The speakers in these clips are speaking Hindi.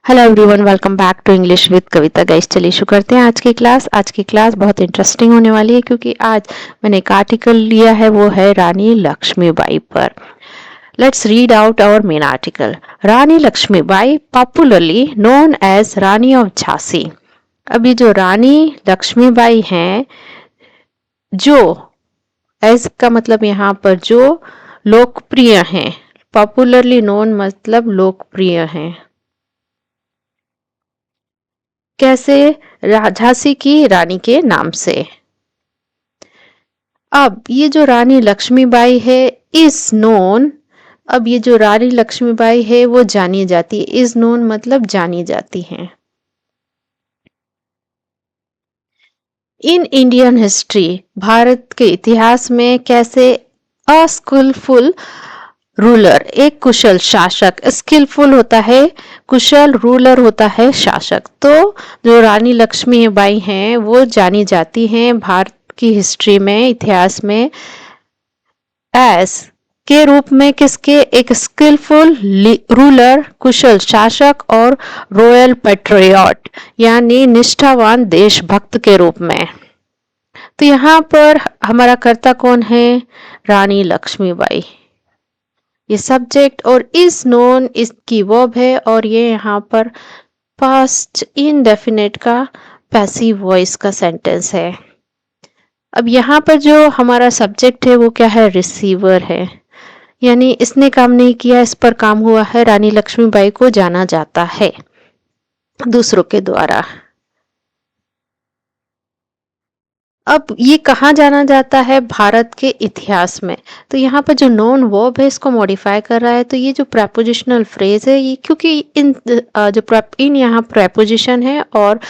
Hello everyone, welcome back to English with Kavita. Guys चलिए शुरू करते हैं आज की क्लास बहुत इंटरेस्टिंग होने वाली है क्योंकि आज मैंने एक आर्टिकल लिया है, वो है रानी लक्ष्मीबाई पर। Let's read out our main article. Rani Lakshmibai, popularly known as Rani of Jhansi. अभी जो रानी लक्ष्मीबाई हैं, जो एज का मतलब यहाँ पर जो लोकप्रिय हैं, पॉपुलरली नोन मतलब लोकप्रिय हैं। कैसे? झांसी की रानी के नाम से। अब ये जो रानी लक्ष्मीबाई है इज नोन, अब ये जो रानी लक्ष्मीबाई है वो जानी जाती है। इज नोन मतलब जानी जाती है। इन इंडियन हिस्ट्री, भारत के इतिहास में कैसे? अ स्किलफुल रूलर, एक कुशल शासक। स्किलफुल होता है कुशल, रूलर होता है शासक। तो जो रानी लक्ष्मीबाई हैं वो जानी जाती हैं भारत की हिस्ट्री में, इतिहास में, एस के रूप में। किसके? एक स्किलफुल रूलर, कुशल शासक, और रॉयल पेट्रियट यानी निष्ठावान देशभक्त के रूप में। तो यहाँ पर हमारा कर्ता कौन है? रानी लक्ष्मीबाई। ये सब्जेक्ट और इज नोन इसकी वर्ब है, और ये यहाँ पर पास्ट इंडेफिनिट का पैसिव वॉइस का सेंटेंस है। अब यहाँ पर जो हमारा सब्जेक्ट है वो क्या है? रिसीवर है, यानी इसने काम नहीं किया, इस पर काम हुआ है। रानी लक्ष्मीबाई को जाना जाता है दूसरों के द्वारा। अब ये कहाँ जाना जाता है? भारत के इतिहास में। तो यहाँ पर जो नॉन वर्ब है इसको मॉडिफाई कर रहा है। तो ये जो प्रेपोजिशनल फ्रेज है, ये क्योंकि इन यहाँ प्रेपोजिशन है, और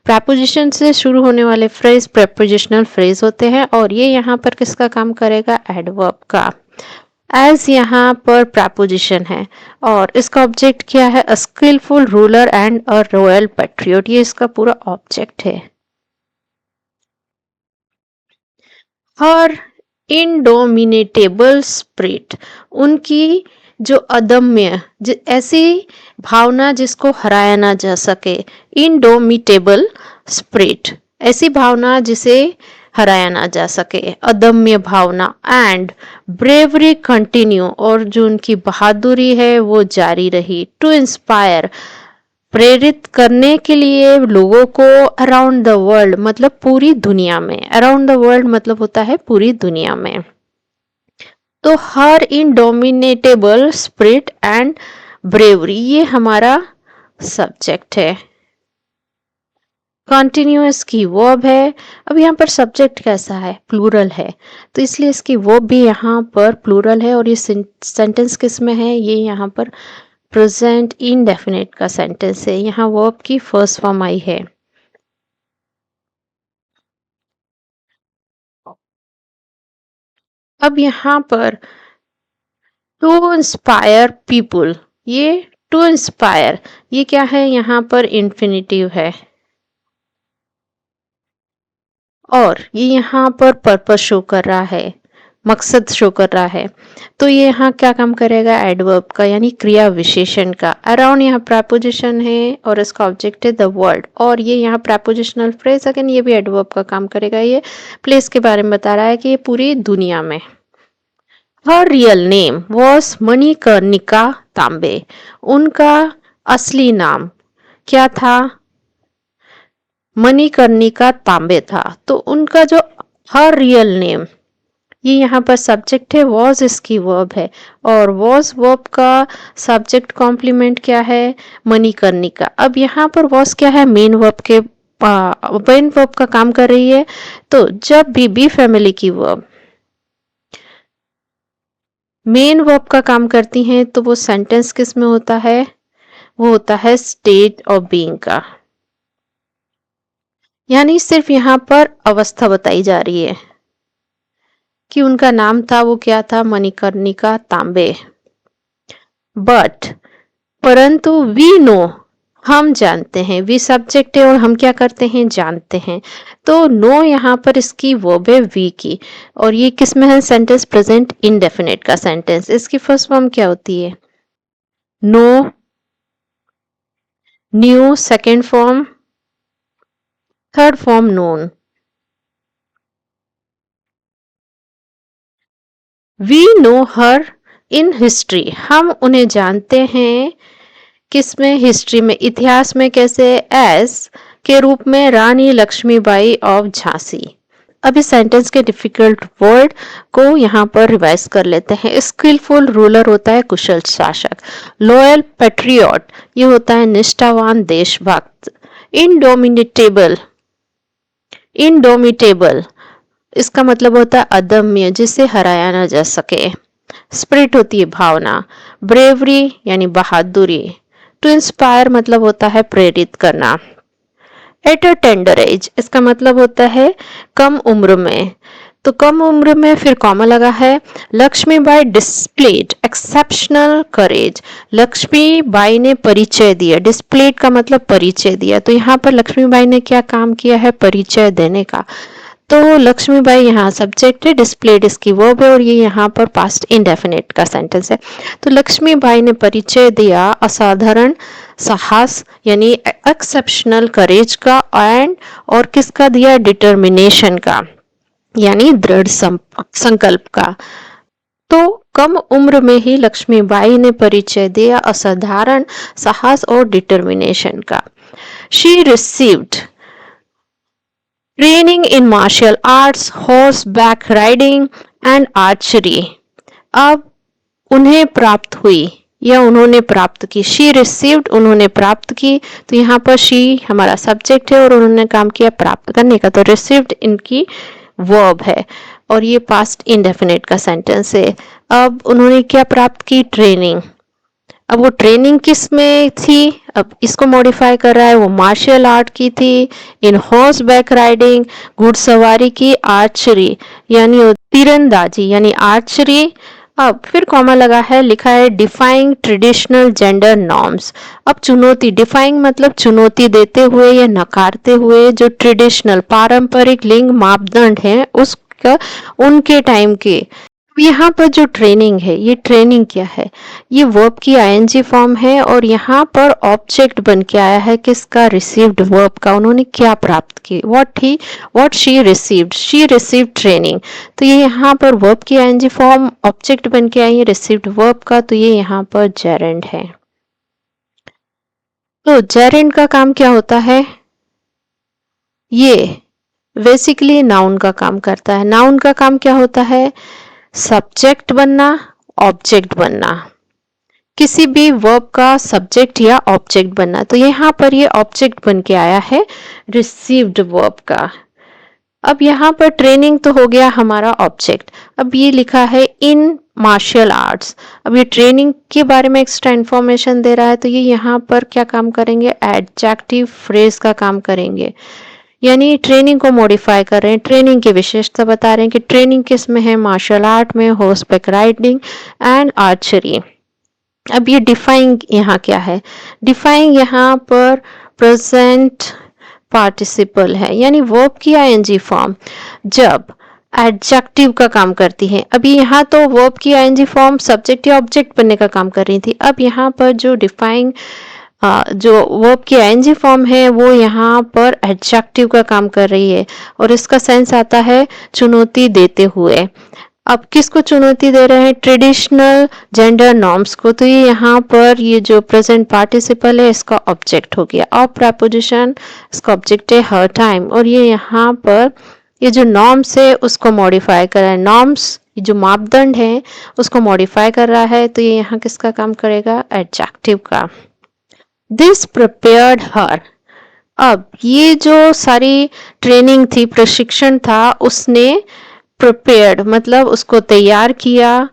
प्रेपोजिशन से शुरू होने वाले फ्रेज प्रेपोजिशनल फ्रेज होते हैं, और ये यहाँ पर किसका काम करेगा? एडवर्ब का। एज यहाँ पर प्रेपोजिशन है, और इसका ऑब्जेक्ट क्या है? A skilful ruler and a royal patriot. ये इसका पूरा ऑब्जेक्ट है। हर इंडोमिनेटेबल स्पिरिट, उनकी जो अदम्य, ऐसी भावना जिसको हराया ना जा सके। इंडोमिटेबल स्पिरिट, ऐसी भावना जिसे हराया ना जा सके, अदम्य भावना। एंड ब्रेवरी कंटिन्यू, और जो उनकी बहादुरी है वो जारी रही। टू इंस्पायर, प्रेरित करने के लिए लोगों को। अराउंड द वर्ल्ड मतलब पूरी दुनिया में। अराउंड द वर्ल्ड मतलब होता है पूरी दुनिया में। तो हर इनडोमिनेटेबल स्पिरिट एंड ब्रेवरी, ये हमारा सब्जेक्ट है। कॉन्टिन्यूअस की वर्ब है। अब यहाँ पर सब्जेक्ट कैसा है? प्लूरल है, तो इसलिए इसकी वर्ब भी यहाँ पर प्लूरल है। और ये सेंटेंस किस में है? ये यहाँ पर प्रेजेंट इंडेफिनिट का सेंटेंस है। यहाँ वर्ब की फर्स्ट फॉर्म आई है। अब यहाँ पर टू इंस्पायर पीपुल, ये टू इंस्पायर, ये क्या है? यहाँ पर इंफिनिटिव है, और ये यहाँ पर पर्पस शो कर रहा है, मकसद शो कर रहा है। तो ये यहाँ क्या काम करेगा? एडवर्ब का, यानी क्रिया विशेषण का। अराउंड यहाँ प्रेपोजिशन है, और इसका ऑब्जेक्ट है द वर्ल्ड, और ये यहाँ प्रेपोजिशनल फ्रेज, अगेन ये भी एडवर्ब का काम करेगा। ये प्लेस के बारे में बता रहा है कि ये पूरी दुनिया में। हर रियल नेम वॉज मणिकर्णिका तांबे, उनका असली नाम क्या था? मणिकर्णिका तांबे था। तो उनका जो हर रियल नेम, ये यहाँ पर सब्जेक्ट है, वॉज इसकी वर्ब है, और वॉज वर्ब का सब्जेक्ट कॉम्प्लीमेंट क्या है? मणिकर्णिका। अब यहाँ पर वॉज क्या है? मेन वर्ब के मेन वर्ब का काम कर रही है। तो जब भी बी फैमिली की वर्ब मेन वर्ब का काम करती हैं तो वो सेंटेंस किस में होता है? वो होता है स्टेट ऑफ बीइंग का, यानी सिर्फ यहाँ पर अवस्था बताई जा रही है कि उनका नाम था, वो क्या था? मणिकर्णिका तांबे। बट परंतु वी नो, हम जानते हैं। वी सब्जेक्ट है और हम क्या करते हैं? जानते हैं। तो नो यहाँ पर इसकी वर्ब है वी की, और ये किस में है? सेंटेंस प्रेजेंट इंडेफिनिट का सेंटेंस। इसकी फर्स्ट फॉर्म क्या होती है? Know knew second form, third form known. We know her in history, हम उन्हें जानते हैं किसमें, हिस्ट्री में, इतिहास में। कैसे? एस के रूप में, रानी लक्ष्मीबाई ऑफ झांसी। अब इस सेंटेंस के डिफिकल्ट वर्ड को यहाँ पर रिवाइज कर लेते हैं। स्किलफुल रूलर होता है कुशल शासक। लॉयल पेट्रियट ये होता है निष्ठावान देशभक्त। इनडोमिनेटेबल, इनडोमिटेबल इसका मतलब होता है अदम्य, जिसे हराया ना जा सके। स्पिरिट होती है भावना। ब्रेवरी यानी बहादुरी। टू इंस्पायर मतलब होता है प्रेरित करना। एट अ टेंडर एज इसका मतलब होता है कम उम्र में। तो कम उम्र में फिर कॉमा लगा है। लक्ष्मीबाई डिस्प्लेड एक्सेप्शनल करेज, लक्ष्मीबाई ने परिचय दिया। डिस्प्लेड का मतलब परिचय दिया, तो यहाँ पर लक्ष्मीबाई ने क्या काम किया है? परिचय देने का। तो लक्ष्मीबाई यहाँ सब्जेक्ट है, डिस्प्लेड इसकी वर्ब है, और ये यहाँ पर पास्ट इंडेफिनिट का सेंटेंस है। तो लक्ष्मीबाई ने परिचय दिया असाधारण साहस यानी एक्सेप्शनल करेज का, एंड और किसका दिया? डिटर्मिनेशन का यानी दृढ़ संकल्प का। तो कम उम्र में ही लक्ष्मीबाई ने परिचय दिया असाधारण साहस और डिटर्मिनेशन का। She received training in martial arts, horse back riding and archery. अब उन्हें प्राप्त हुई या उन्होंने प्राप्त की। शी रिसीव्ड उन्होंने प्राप्त की, तो यहाँ पर शी हमारा सब्जेक्ट है और उन्होंने काम किया प्राप्त करने का, तो रिसीव्ड इनकी वर्ब है और ये पास्ट इंडेफिनिट का सेंटेंस है। अब उन्होंने क्या प्राप्त की? ट्रेनिंग। अब वो ट्रेनिंग किस में थी? अब इसको मॉडिफाई कर रहा है, वो मार्शल आर्ट की थी। इन हॉर्स बैक राइडिंग घुड़सवारी की। आर्चरी यानी तीरंदाजी यानी आर्चरी। अब फिर कॉमा लगा है, लिखा है डिफाइंग ट्रेडिशनल जेंडर नॉर्म्स। अब चुनौती, डिफाइंग मतलब चुनौती देते हुए या नकारते हुए जो ट्रेडिशनल पारंपरिक लिंग मापदंड हैं उसका, उनके टाइम के। यहाँ पर जो ट्रेनिंग है, ये ट्रेनिंग क्या है? ये वर्ब की आईएनजी फॉर्म है और यहाँ पर ऑब्जेक्ट बन के आया है किसका? रिसीव्ड वर्ब का। उन्होंने क्या प्राप्त की? What she received, she received training. तो ये यहाँ पर वर्ब की आईएनजी फॉर्म ऑब्जेक्ट बन के आई है रिसीव्ड वर्ब का, तो ये यहाँ पर जेरेंड है। तो जेरेंड का काम क्या होता है? ये बेसिकली नाउन का काम करता है। नाउन का काम क्या होता है? सब्जेक्ट बनना, ऑब्जेक्ट बनना, किसी भी वर्ब का सब्जेक्ट या ऑब्जेक्ट बनना। तो यहाँ पर ये ऑब्जेक्ट बन के आया है रिसीव्ड वर्ब का। अब यहाँ पर ट्रेनिंग तो हो गया हमारा ऑब्जेक्ट। अब ये लिखा है इन मार्शल आर्ट्स। अब ये ट्रेनिंग के बारे में एक्स्ट्रा इन्फॉर्मेशन दे रहा है, तो ये यहाँ पर क्या काम करेंगे? एडजेक्टिव फ्रेज का काम करेंगे, यानी ट्रेनिंग को मॉडिफाई कर रहे हैं, ट्रेनिंग की विशेषता बता रहे हैं कि ट्रेनिंग किस में है? मार्शल आर्ट में, हॉर्सबैक राइडिंग एंड आर्चरी। अब ये डिफाइंग यहाँ क्या है? डिफाइंग यहाँ पर प्रेजेंट पार्टिसिपल है, यानी वर्ब की आईएनजी फॉर्म जब एडजेक्टिव का काम करती है। अभी यहाँ तो वर्ब की आईएनजी फॉर्म सब्जेक्ट या ऑब्जेक्ट बनने का काम कर रही थी। अब यहाँ पर जो डिफाइंग जो वर्ब की आईएनजी फॉर्म है वो यहाँ पर एडजेक्टिव का काम कर रही है और इसका सेंस आता है चुनौती देते हुए। अब किसको चुनौती दे रहे हैं? ट्रेडिशनल जेंडर नॉर्म्स को। तो ये यहाँ पर ये जो प्रेजेंट पार्टिसिपल है इसका ऑब्जेक्ट हो गया। ऑफ प्रेपोजिशन इसका ऑब्जेक्ट है हर टाइम, और ये यहाँ पर ये जो नॉर्म्स है उसको मॉडिफाई कर रहा है। नॉर्म्स जो मापदंड है उसको मॉडिफाई कर रहा है, तो ये यहाँ किसका काम करेगा? एडजेक्टिव का। दिस प्रिपेयर्ड हर। अब ये जो सारी ट्रेनिंग थी, प्रशिक्षण था, उसने प्रिपेयर्ड मतलब उसको तैयार किया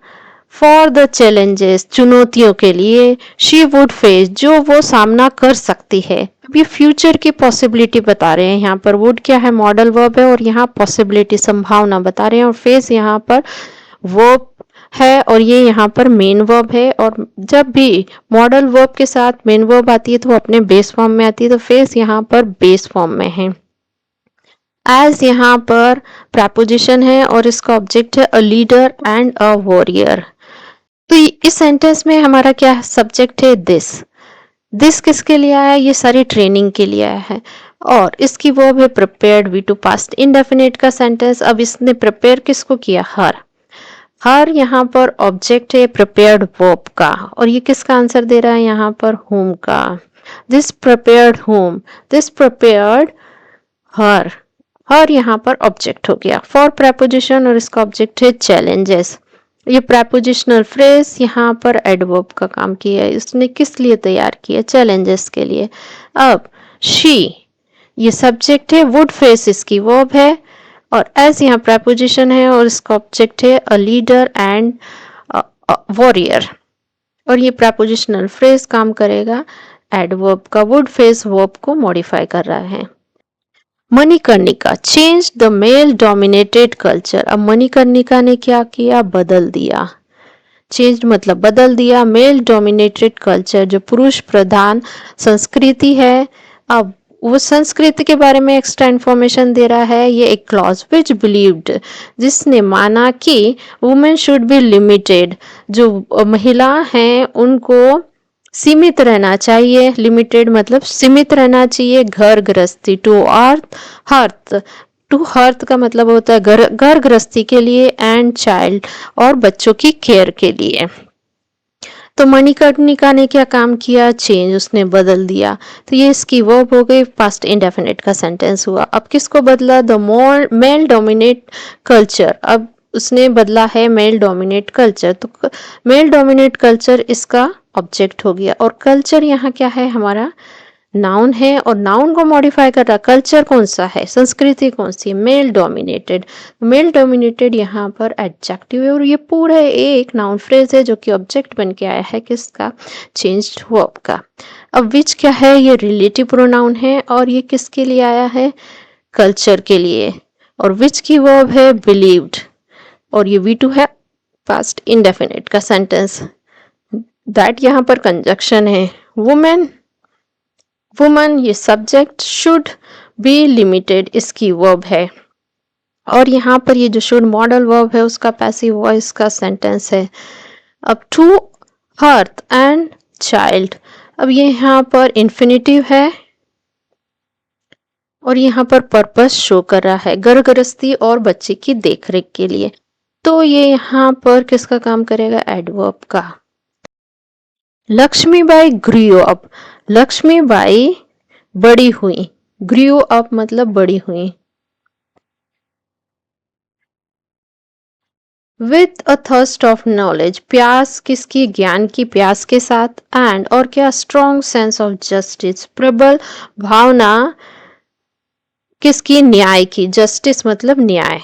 फॉर द चैलेंजेस चुनौतियों के लिए, शी वुड फेस जो वो सामना कर सकती है। अब ये फ्यूचर की पॉसिबिलिटी बता रहे हैं। यहाँ पर वुड क्या है? मॉडल वर्ब है, और यहाँ पॉसिबिलिटी संभावना बता रहे हैं, और फेस यहाँ पर वर्ब है और ये यहाँ पर मेन वर्ब है। और जब भी मॉडल वर्ब के साथ मेन वर्ब आती है तो वो अपने बेस फॉर्म में आती है, तो फेस यहाँ पर बेस फॉर्म में है। एज यहाँ पर प्रपोजिशन है और इसका ऑब्जेक्ट है a leader and a warrior. तो इस सेंटेंस में हमारा क्या सब्जेक्ट है? दिस। दिस किसके लिए आया है? ये सारी ट्रेनिंग के लिए आया है। और इसकी वर्ब है prepared, V two past indefinite का सेंटेंस। अब इसने प्रिपेयर किसको किया? हर। हर यहाँ पर ऑब्जेक्ट है प्रिपेयर्ड वर्ब का, और ये किसका आंसर दे रहा है यहाँ पर? होम का। This prepared home, this prepared her. Her यहाँ पर ऑब्जेक्ट हो गया। फॉर प्रेपोजिशन, और इसका ऑब्जेक्ट है चैलेंजेस। ये प्रेपोजिशनल फ्रेज यहाँ पर एडवर्ब का काम किया है। इसने किस लिए तैयार किया? चैलेंजेस के लिए। अब शी, ये सब्जेक्ट है, वुड फेस इसकी वर्ब है, और एज यहाँ प्रेपोजिशन है, और इसका ऑब्जेक्ट है अ लीडर एंड वॉरियर। और ये प्रेपोजिशनल फ्रेज काम करेगा एडवर्ब का, वुड फेस वर्ब को मॉडिफाई कर रहा है। Manikarnika change the male dominated culture. अब मणिकर्णिका ने क्या किया? बदल दिया। चेंज मतलब बदल दिया। मेल डोमिनेटेड कल्चर, जो पुरुष प्रधान संस्कृति है, अब वो संस्कृति के बारे में एक्स्ट्रा इंफॉर्मेशन दे रहा है। ये एक क्लॉज विच बिलीव्ड, जिसने माना कि वुमेन शुड बी लिमिटेड, जो महिला हैं उनको सीमित रहना चाहिए। लिमिटेड मतलब सीमित रहना चाहिए घर गृहस्थी, to earth hearth. To hearth का मतलब होता है घर गृहस्थी के लिए, एंड चाइल्ड, और बच्चों की केयर के लिए। तो मणिकर्णिका ने क्या काम किया? चेंज, उसने बदल दिया। तो ये इसकी वर्ब हो गई, पास्ट इंडेफिनिट का सेंटेंस हुआ। अब किसको बदला? The male dominate culture. अब उसने बदला है मेल डोमिनेट कल्चर। तो मेल डोमिनेट कल्चर इसका ऑब्जेक्ट हो गया, और कल्चर यहाँ क्या है? हमारा नाउन है, और नाउन को मॉडिफाई कर रहा। कल्चर कौन सा है? संस्कृति कौन सी? Male dominated. मेल डोमिनेटेड यहाँ पर एडजेक्टिव है, और ये पूरा एक नाउन फ्रेज है जो कि ऑब्जेक्ट बन के आया है किसका? चेंज्ड वर्ब का। अब विच क्या है? ये रिलेटिव प्रोनाउन है, और ये किसके लिए आया है? कल्चर के लिए। और विच की वर्ब है? बिलीव्ड, और ये V2 है, पास्ट इंडेफिनिट का सेंटेंस। दैट यहाँ पर कंजक्शन है। वुमेन, वुमन ये सब्जेक्ट, शुड बी लिमिटेड इसकी वर्ब है, और यहाँ पर ये जो शुड मॉडल वर्ब है उसका पैसिव वॉइस का सेंटेंस है। अब टू हर्थ एंड चाइल्ड, अब ये यहाँ पर इन्फिनिटिव है, और यहाँ पर पर्पस शो कर रहा है घर गृहस्थी और बच्चे की देखरेख के लिए। तो ये यहाँ पर किसका काम करेगा? एडवर्ब का। लक्ष्मीबाई ग्रू अप, लक्ष्मीबाई बड़ी हुई। ग्रू अप मतलब बड़ी हुई। With a thirst of knowledge, प्यास किसकी? ज्ञान की प्यास के साथ। एंड और क्या? स्ट्रॉन्ग सेंस ऑफ जस्टिस, प्रबल भावना किसकी? न्याय की। जस्टिस मतलब न्याय।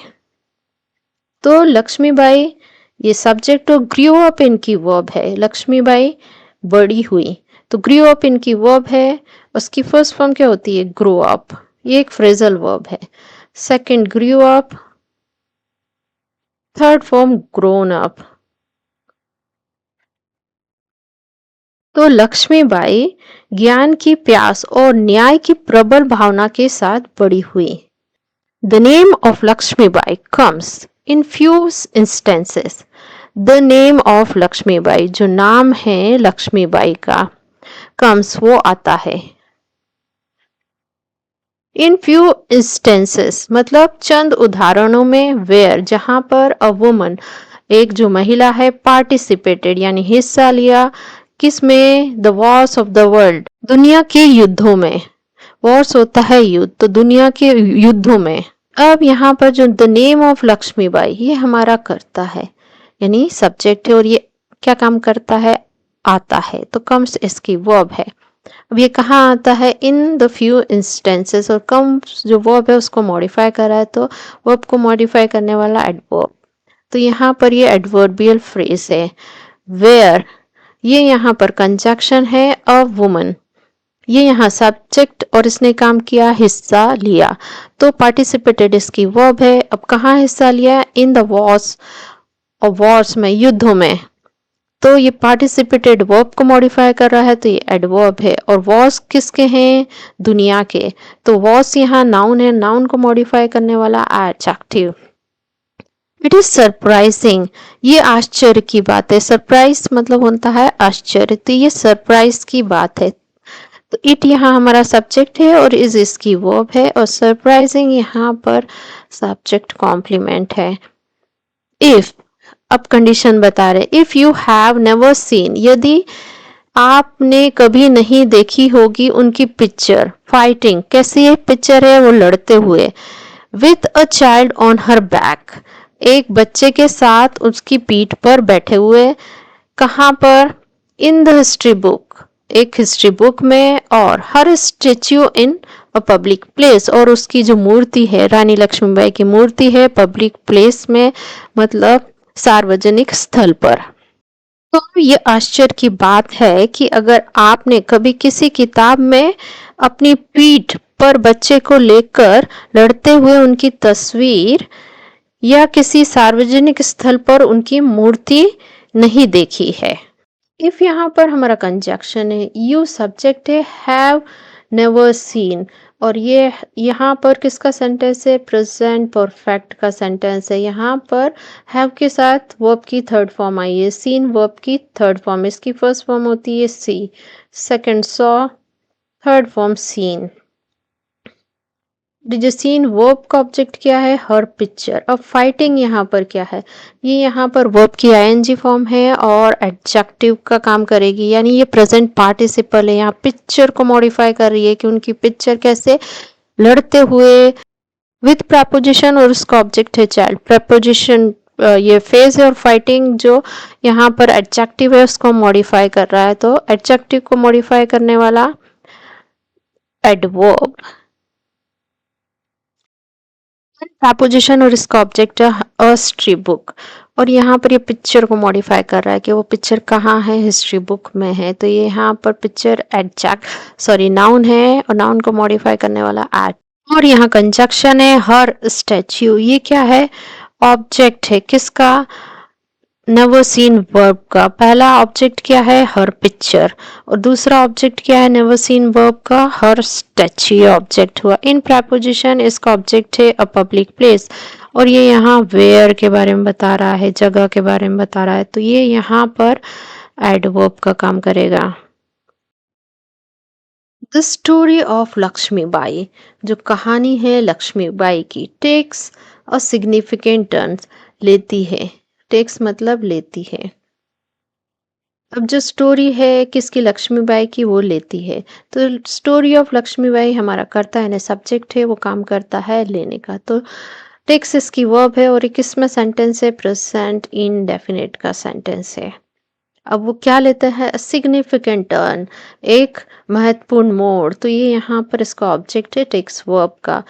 तो लक्ष्मीबाई ये सब्जेक्ट, और ग्रू अप इनकी वर्ब है। लक्ष्मीबाई बड़ी हुई, तो ग्रू अप इनकी वर्ब है। उसकी फर्स्ट फॉर्म क्या होती है? ग्रो अप, ये एक फ्रेजल वर्ब है। Second grew up, third form grown up. तो लक्ष्मीबाई ज्ञान की प्यास और न्याय की प्रबल भावना के साथ बड़ी हुई। The name of Lakshmibai comes in few instances. The name of Lakshmibai, जो नाम है लक्ष्मीबाई का, कम्स वो आता है। इन फ्यू इंस्टेंसेस मतलब चंद उदाहरणों में, वेयर जहां पर अ वुमन एक जो महिला है, पार्टिसिपेटेड यानी हिस्सा लिया, किसमें? The Wars of the world, दुनिया के युद्धों में। वॉर्स होता है युद्ध, तो दुनिया के युद्धों में। अब यहाँ पर जो द नेम ऑफ लक्ष्मीबाई, ये हमारा करता है यानी सब्जेक्ट है, और ये क्या काम करता है? आता है, तो कम्स इसकी वर्ब है। अब ये कहाँ आता है? इन द फ्यू इंस्टेंसेस, और कम्स जो वर्ब है उसको मॉडिफाई कर रहा है, तो वर्ब को मॉडिफाई करने वाला एडवर्ब। तो यहाँ पर ये एडवर्बियल फ्रेज है। वेयर, ये यहाँ पर कंजक्शन है। अ वुमन, ये यहाँ सब्जेक्ट, और इसने काम किया हिस्सा लिया, तो पार्टिसिपेटेड इसकी वर्ब है। अब कहाँ हिस्सा लिया? इन द वॉर्स, और वॉर्स में, युद्धों में। तो ये पार्टिसिपेटेड वर्ब को मॉडिफाई कर रहा है, तो ये एडवर्ब है। और वॉर्स किसके हैं? दुनिया के। तो वॉर्स यहाँ नाउन है, नाउन को मॉडिफाई करने वाला एडजेक्टिव। इट इज सरप्राइजिंग, ये आश्चर्य की बात है। सरप्राइज मतलब होता है आश्चर्य, तो ये सरप्राइज की बात है। इट यहाँ हमारा सब्जेक्ट है और इज इसकी वर्ब है और सरप्राइजिंग यहाँ पर सब्जेक्ट कॉम्प्लीमेंट है। इफ, अब कंडीशन बता रहे, if you have never seen, यदि आपने कभी नहीं देखी होगी उनकी पिक्चर फाइटिंग, कैसी एक पिक्चर है वो लड़ते हुए, with a child on her back, एक बच्चे के साथ उसकी पीठ पर बैठे हुए, कहाँ पर, इन द हिस्ट्री बुक, एक हिस्ट्री बुक में, और her statue in a public place, और उसकी जो मूर्ति है रानी लक्ष्मीबाई की मूर्ति है पब्लिक प्लेस में, मतलब सार्वजनिक स्थल पर। तो ये आश्चर्य की बात है कि अगर आपने कभी किसी किताब में अपनी पीठ पर बच्चे को लेकर लड़ते हुए उनकी तस्वीर या किसी सार्वजनिक स्थल पर उनकी मूर्ति नहीं देखी है। इफ यहाँ पर हमारा कंजक्शन है, यू सब्जेक्ट है, हैव नेवर सीन, और ये यहाँ पर किसका सेंटेंस है, प्रेजेंट परफेक्ट का सेंटेंस है। यहाँ पर हैव के साथ वर्ब की थर्ड फॉर्म आई है, सीन वर्ब की थर्ड फॉर्म, इसकी फर्स्ट फॉर्म होती है see, second saw, third form seen. जो सीन वर्ब का ऑब्जेक्ट क्या है, हर पिक्चर। अब फाइटिंग यहाँ पर क्या है, ये यहाँ पर वर्ब की आईएनजी फॉर्म है और एडजेक्टिव का काम करेगी, यानी ये प्रेजेंट पार्टिसिपल है, यहाँ पिक्चर को मॉडिफाई कर रही है कि उनकी पिक्चर कैसे लड़ते हुए, विथ प्रपोजिशन, और उसका ऑब्जेक्ट है चाइल्ड। प्रपोजिशन ये फेज है और फाइटिंग जो यहाँ पर एडजेक्टिव है उसको मॉडिफाई कर रहा है, तो एडजेक्टिव को मॉडिफाई करने वाला एडवर्ब, प्रपोजिशन, और इसका ऑब्जेक्ट है अ हिस्ट्री बुक, और यहाँ पर ये पिक्चर को मॉडिफाई कर रहा है कि वो पिक्चर कहाँ है, हिस्ट्री बुक में है, तो ये यहाँ पर पिक्चर नाउन है और नाउन को मॉडिफाई करने वाला एट, और यहाँ कंजक्शन है हर स्टैच्यू, ये क्या है, ऑब्जेक्ट है किसका, नेवर सीन वर्ब का। पहला ऑब्जेक्ट क्या है, हर पिक्चर, और दूसरा ऑब्जेक्ट क्या है, नेवर सीन वर्ब का हर स्टैच्यू ऑब्जेक्ट हुआ। इन प्रपोजिशन इसका ऑब्जेक्ट है अ पब्लिक प्लेस, और ये यहाँ वेयर के बारे में बता रहा है, जगह के बारे में बता रहा है, तो ये यहाँ पर एडवर्ब का काम करेगा। द स्टोरी ऑफ लक्ष्मीबाई, जो कहानी है लक्ष्मीबाई की, टेक्स अ सिग्निफिकेंट टर्न, लेती है, टेक्स मतलब लेती है। अब जो स्टोरी है किसकी, लक्ष्मीबाई की, वो लेती है, तो स्टोरी ऑफ लक्ष्मीबाई हमारा करता है ना सब्जेक्ट है, वो काम करता है लेने का, तो टेक्स इसकी वर्ब है, और किस में सेंटेंस है, प्रेजेंट इंडेफिनिट का सेंटेंस है। अब वो क्या लेता है, सिग्निफिकेंट टर्न, एक महत्वपूर्ण मोड़, तो ये यहाँ पर इसका ऑब्जेक्ट है टेक्स वर्ब का।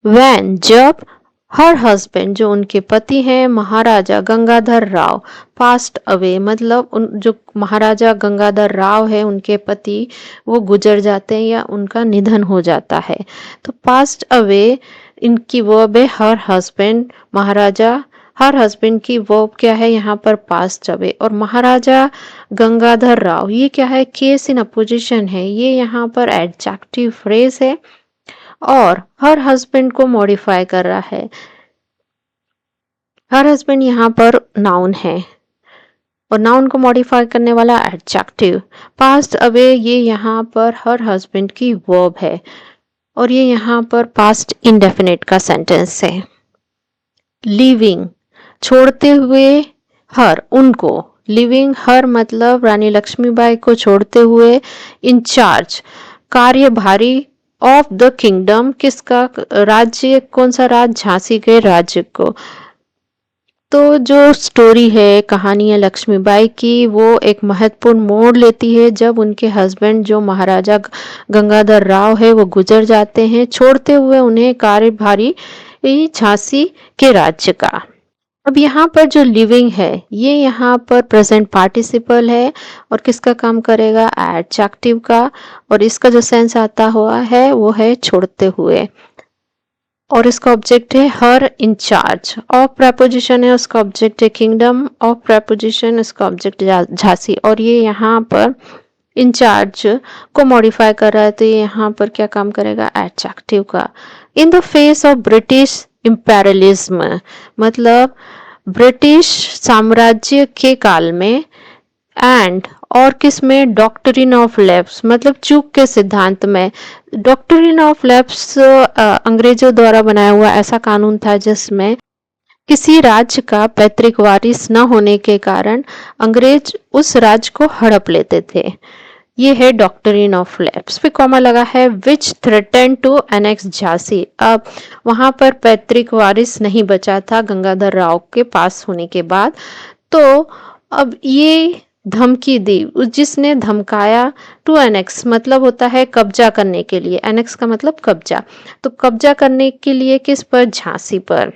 वैन, जब, हर हस्बैंड, जो उनके पति हैं, महाराजा गंगाधर राव, पास्ट अवे, मतलब उन जो महाराजा गंगाधर राव है उनके पति वो गुजर जाते हैं या उनका निधन हो जाता है, तो पास्ट अवे इनकी वर्ब है हर हस्बैंड, महाराजा, हर हस्बैंड की वर्ब क्या है यहाँ पर पास्ट अवे, और महाराजा गंगाधर राव ये क्या है, केस इन अपोजिशन है, ये यहाँ पर एडजेक्टिव फ्रेज है, और हर हस्बैंड को मॉडिफाई कर रहा है। हर हस्बैंड यहाँ पर नाउन है और नाउन को मॉडिफाई करने वाला एडजेक्टिव। पास्ट अवे ये यहाँ पर हर हस्बैंड की वर्ब है और ये यहाँ पर पास्ट इंडेफिनिट का सेंटेंस है। लिविंग, छोड़ते हुए, हर, उनको, लिविंग हर मतलब रानी लक्ष्मीबाई को छोड़ते हुए, इंचार्ज, कार्यभारी, ऑफ द किंगडम, किसका राज्य, कौन सा राज्य, झांसी के राज्य को। तो जो स्टोरी है, कहानी है लक्ष्मीबाई की, वो एक महत्वपूर्ण मोड़ लेती है जब उनके हस्बैंड जो महाराजा गंगाधर राव है वो गुजर जाते हैं, छोड़ते हुए उन्हें कार्यभारी झांसी के राज्य का। अब यहाँ पर जो लिविंग है ये यहाँ पर प्रेजेंट पार्टिसिपल है और किसका काम करेगा, एडजेक्टिव का, और इसका जो सेंस आता हुआ है वो है छोड़ते हुए, और इसका ऑब्जेक्ट है हर इंचार्ज। ऑफ प्रपोजिशन है उसका ऑब्जेक्ट है किंगडम, ऑफ प्रपोजिशन इसका ऑब्जेक्ट झांसी, और ये यहाँ पर इंचार्ज को मॉडिफाई कर रहा है, तो ये यहाँ पर क्या काम करेगा, एडजेक्टिव का। In the face of British imperialism, मतलब ब्रिटिश साम्राज्य के काल में, एंड और किस में? डॉक्ट्रिन ऑफ लैप्स, मतलब चूक के सिद्धांत में। डॉक्ट्रिन ऑफ लैप्स अंग्रेजों द्वारा बनाया हुआ ऐसा कानून था जिसमें किसी राज्य का पैतृक वारिस न होने के कारण अंग्रेज उस राज्य को हड़प लेते थे। ये है डॉक्ट्रिन ऑफ लैप्स। पे कॉमा लगा है विच थ्रेटन टू एनेक्स झांसी। अब वहां पर पैतृक वारिस नहीं बचा था गंगाधर राव के पास होने के बाद, तो अब ये धमकी दी, जिसने धमकाया, टू एनेक्स मतलब होता है कब्जा करने के लिए, एनेक्स का मतलब कब्जा, तो कब्जा करने के लिए किस पर? झांसी पर।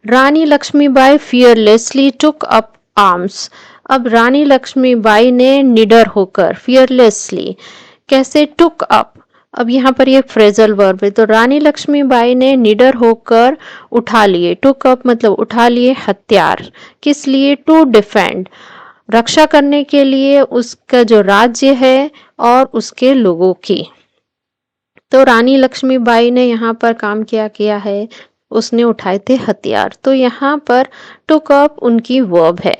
Rani Lakshmibai fearlessly took up arms. अब रानी लक्ष्मीबाई ने निडर होकर, फियरलेसली कैसे? टुक अप, अब यहाँ पर ये फ्रेजल वर्ब है, तो रानी लक्ष्मीबाई ने निडर होकर उठा लिए, टुक अप मतलब उठा लिए हथियार, किस लिए? टू डिफेंड, रक्षा करने के लिए उसका जो राज्य है और उसके लोगों की। तो रानी लक्ष्मीबाई ने यहाँ पर काम किया किया है, उसने उठाए थे हथियार। तो यहाँ पर टुक अप उनकी वर्ब है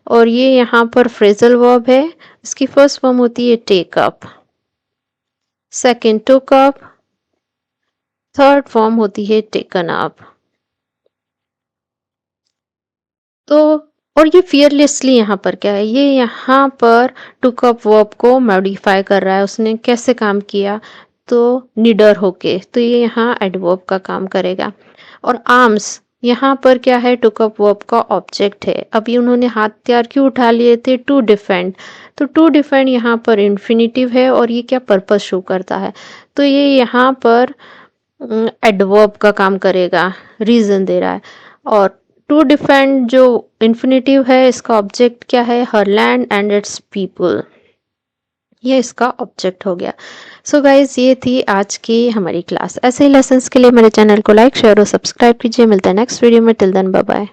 और ये यहाँ पर फ्रेजल वर्ब है। इसकी फर्स्ट फॉर्म होती है take up, second took up, third form होती है टेकन अप। तो और ये फियरलेसली यहाँ पर क्या है? ये यहाँ पर टुक अप वर्ब को मॉडिफाई कर रहा है। उसने कैसे काम किया? तो निडर होके, तो ये यहाँ एडवर्ब का काम करेगा। और आर्म्स यहाँ पर क्या है? टुक अप वर्ब का ऑब्जेक्ट है। अभी उन्होंने हथियार क्यों उठा लिए थे? टू डिफेंड, तो टू डिफेंड यहाँ पर इन्फिनिटिव है और ये क्या पर्पस शो करता है? तो ये यहाँ पर एडवर्ब का काम करेगा, रीजन दे रहा है। और टू डिफेंड जो इन्फिनिटिव है, इसका ऑब्जेक्ट क्या है? हर लैंड एंड इट्स पीपल, ये इसका ऑब्जेक्ट हो गया। सो गाइज, ये थी आज की हमारी क्लास। ऐसे ही लेसन्स के लिए मेरे चैनल को लाइक, शेयर और सब्सक्राइब कीजिए। मिलता है नेक्स्ट वीडियो में। Till then bye bye.